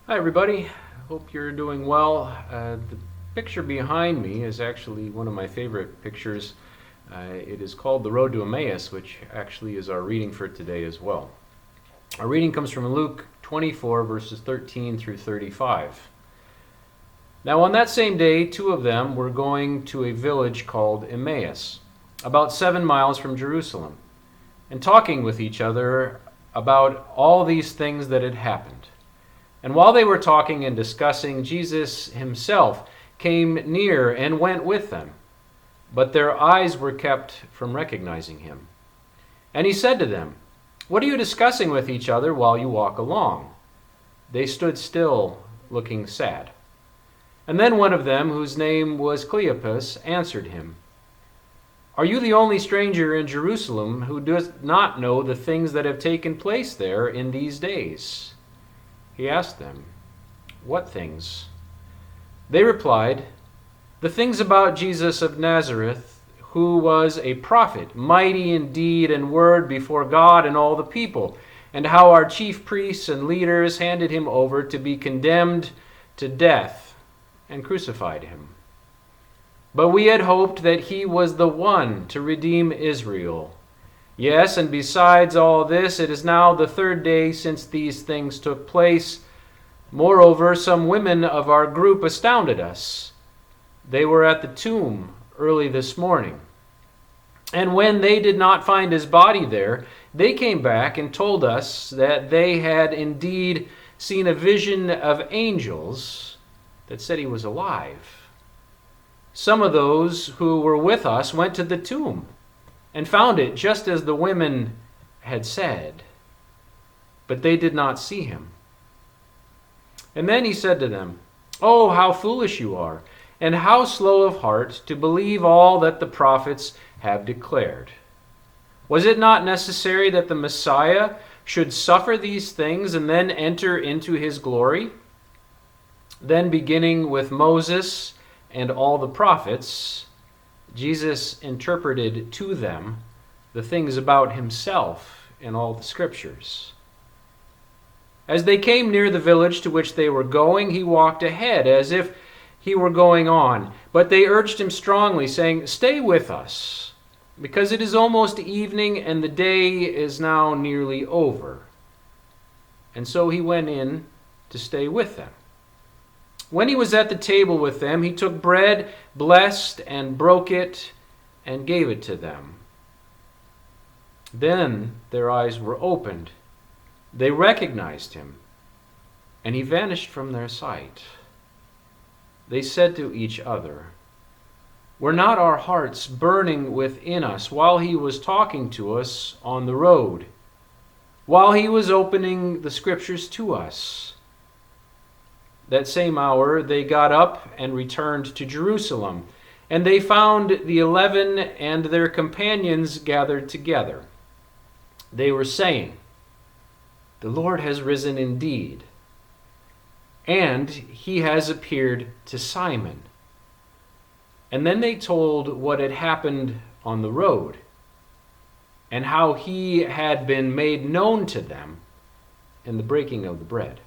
Hi, everybody. Hope you're doing well. The picture behind me is actually one of my favorite pictures. It is called The Road to Emmaus, which actually is our reading for today as well. Our reading comes from Luke 24, verses 13 through 35. Now, on that same day, two of them were going to a village called Emmaus, about 7 miles from Jerusalem, and talking with each other about all these things that had happened. And while they were talking and discussing, Jesus himself came near and went with them, but their eyes were kept from recognizing him. And he said to them, "What are you discussing with each other while you walk along?" They stood still, looking sad. And then one of them, whose name was Cleopas, answered him, "Are you the only stranger in Jerusalem who does not know the things that have taken place there in these days?" He asked them, "What things?" They replied, "The things about Jesus of Nazareth, who was a prophet, mighty in deed and word before God and all the people, and how our chief priests and leaders handed him over to be condemned to death and crucified him. But we had hoped that he was the one to redeem Israel. Yes, and besides all this, it is now the third day since these things took place. Moreover, some women of our group astounded us. They were at the tomb early this morning. And when they did not find his body there, they came back and told us that they had indeed seen a vision of angels that said he was alive. Some of those who were with us went to the tomb and found it just as the women had said, but they did not see him." And then he said to them, "Oh, how foolish you are, and how slow of heart to believe all that the prophets have declared. Was it not necessary that the Messiah should suffer these things and then enter into his glory?" Then, beginning with Moses and all the prophets, Jesus interpreted to them the things about himself in all the scriptures. As they came near the village to which they were going, he walked ahead as if he were going on. But they urged him strongly, saying, "Stay with us, because it is almost evening and the day is now nearly over." And so he went in to stay with them. When he was at the table with them, he took bread, blessed and broke it, and gave it to them. Then their eyes were opened. They recognized him, and he vanished from their sight. They said to each other, "Were not our hearts burning within us while he was talking to us on the road, while he was opening the scriptures to us?" That same hour they got up and returned to Jerusalem, and they found the 11 and their companions gathered together. They were saying, "The Lord has risen indeed, and he has appeared to Simon." And then they told what had happened on the road, and how he had been made known to them in the breaking of the bread.